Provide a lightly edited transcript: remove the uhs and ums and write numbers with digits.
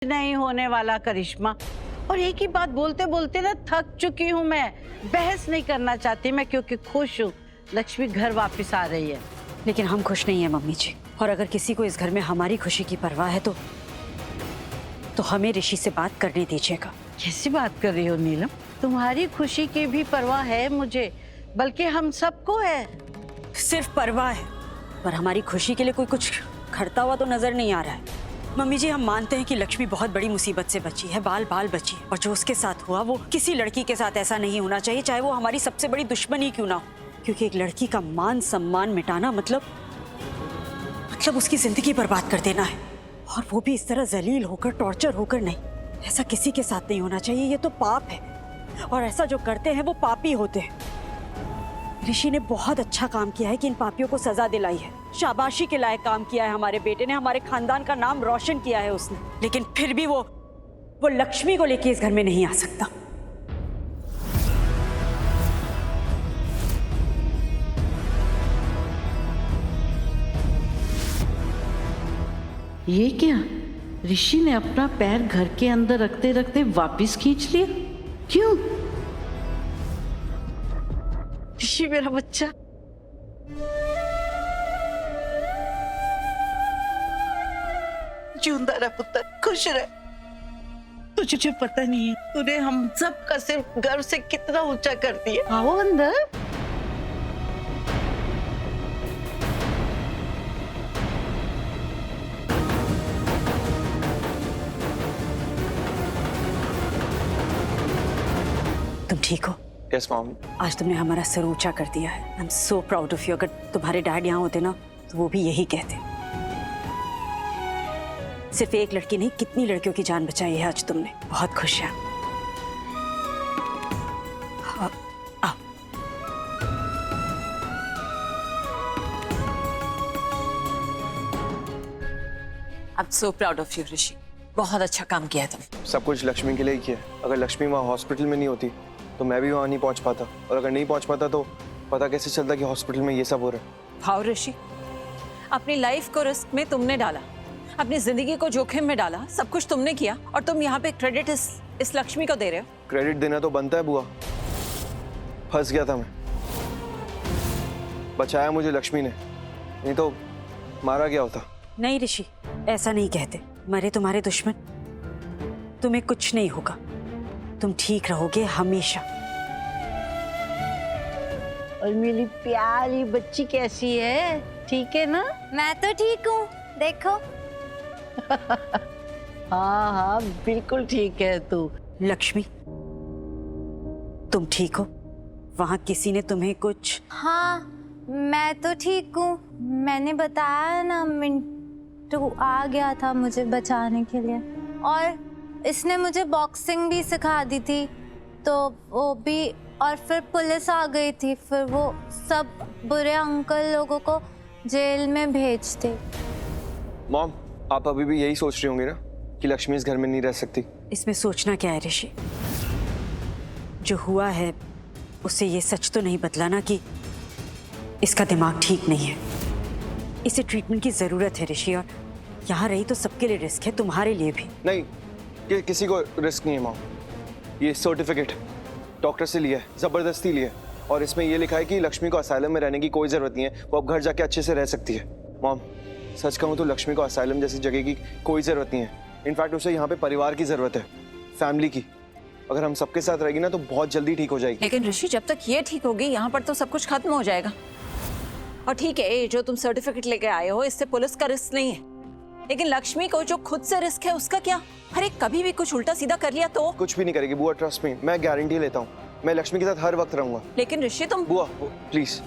नहीं होने वाला करिश्मा। और एक ही बात बोलते बोलते ना थक चुकी हूँ मैं। बहस नहीं करना चाहती मैं, क्योंकि खुश हूँ लक्ष्मी घर वापस आ रही है। लेकिन हम खुश नहीं है मम्मी जी, और अगर किसी को इस घर में हमारी खुशी की परवाह है तो हमें ऋषि से बात करने दीजिएगा। कैसी बात कर रही हो नीलम? तुम्हारी खुशी की भी परवाह है मुझे, बल्कि हम सबको है। सिर्फ परवाह है, पर हमारी खुशी के लिए कोई कुछ करता हुआ तो नजर नहीं आ रहा है। मम्मी जी, हम मानते हैं कि लक्ष्मी बहुत बड़ी मुसीबत से बची है, बाल बाल बची है, और जो उसके साथ हुआ वो किसी लड़की के साथ ऐसा नहीं होना चाहिए, चाहे वो हमारी सबसे बड़ी दुश्मन ही क्यों ना हो। क्योंकि एक लड़की का मान सम्मान मिटाना मतलब उसकी जिंदगी बर्बाद कर देना है, और वो भी इस तरह जलील होकर, टॉर्चर होकर नहीं। ऐसा किसी के साथ नहीं होना चाहिए, ये तो पाप है, और ऐसा जो करते हैं वो पापी होते हैं। ऋषि ने बहुत अच्छा काम किया है कि इन पापियों को सजा दिलाई है। शाबाशी के लायक काम किया है हमारे बेटे ने, हमारे खानदान का नाम रोशन किया है उसने। लेकिन फिर भी वो लक्ष्मी को लेके इस घर में नहीं आ सकता। ये क्या? ऋषि ने अपना पैर घर के अंदर रखते रखते वापस खींच लिया? क्यों? ऋषि मेरा बच्चा, जिंदा रह पुत्र, खुश रह। तुझे पता नहीं है तूने हम सब का सिर्फ गर्व से कितना ऊंचा कर दिया। आओ अंदर। तुम ठीक हो? Yes mom. आज तुमने हमारा सर ऊंचा कर दिया है। I am so proud of you. अगर तुम्हारे डैड यहाँ होते ना तो वो भी यही कहते। सिर्फ एक लड़की नहीं, कितनी लड़कियों की जान बचाई है आज तुमने। बहुत खुश है। आओ। I'm so proud of you, ऋषि। बहुत अच्छा काम किया है तुमने। सब कुछ लक्ष्मी के लिए ही किया। अगर लक्ष्मी वहाँ हॉस्पिटल में नहीं होती तो मैं भी वहाँ नहीं पहुँच पाता, और अगर नहीं पहुँच पाता तो पता कैसे चलता कि हॉस्पिटल में ये सब हो रहा है। भाव ऋषि, अपनी लाइफ को रिस्क में तुमने डाला, अपनी जिंदगी को जोखिम में डाला, सब कुछ तुमने किया, और तुम यहाँ पे क्रेडिट इस लक्ष्मी को दे रहे हो। क्रेडिट देना तो बनता है बुआ। फंस गया था मैं, बचाया मुझे लक्ष्मी ने, नहीं तो मारा गया होता। नहीं ऋषि, ऐसा नहीं कहते। मरे तुम्हारे दुश्मन, तुम्हें कुछ नहीं होगा, तुम ठीक रहोगे हमेशा। और मेरी प्यारी बच्ची कैसी है? ठीक है ना? मैं तो ठीक हूँ, देखो। हाँ हाँ बिल्कुल ठीक है तू। लक्ष्मी, तुम ठीक हो? वहाँ किसी ने तुम्हें कुछ? हाँ मैं तो ठीक हूँ। मैंने बताया ना, मिंटू आ गया था मुझे बचाने के लिए, और इसने मुझे बॉक्सिंग भी सिखा दी थी, तो वो भी, और फिर पुलिस आ गई थी, फिर वो सब बुरे अंकल लोगों को जेल में भेजते। मॉम, आप अभी भी यही सोच रही होंगी ना कि लक्ष्मी इस घर में नहीं रह सकती? इसमें सोचना क्या है ऋषि? जो हुआ है उससे ये सच तो नहीं बदला ना कि इसका दिमाग ठीक नहीं है। इसे ट्रीटमेंट की जरूरत है ऋषि, और यहाँ रही तो सबके लिए रिस्क है, तुम्हारे लिए भी। नहीं, कि किसी को रिस्क नहीं है मॉम। ये सर्टिफिकेट डॉक्टर से लिया है, जबरदस्ती लिया है, और इसमें ये लिखा है कि लक्ष्मी को असाइलम में रहने की कोई जरूरत नहीं है, वो अब घर जाके अच्छे से रह सकती है। मॉम, सच कहूँ तो लक्ष्मी को असाइलम जैसी जगह की कोई जरूरत नहीं है। इनफैक्ट उसे यहाँ पे परिवार की जरूरत है, फैमिली की। अगर हम सबके साथ रहेगी ना तो बहुत जल्दी ठीक हो जाएगी। लेकिन ऋषि, जब तक ये ठीक होगी यहाँ पर तो सब कुछ खत्म हो जाएगा। और ठीक है, ये जो तुम सर्टिफिकेट लेके आए हो, इससे पुलिस का रिस्क नहीं है, लेकिन लक्ष्मी को जो खुद से रिस्क है उसका क्या? अरे कभी भी कुछ उल्टा सीधा कर लिया तो? कुछ भी नहीं करेगी बुआ, ट्रस्ट मी, मैं गारंटी लेता हूँ। मैं लक्ष्मी के साथ हर वक्त रहूंगा। लेकिन ऋषि तुम... बुआ प्लीज,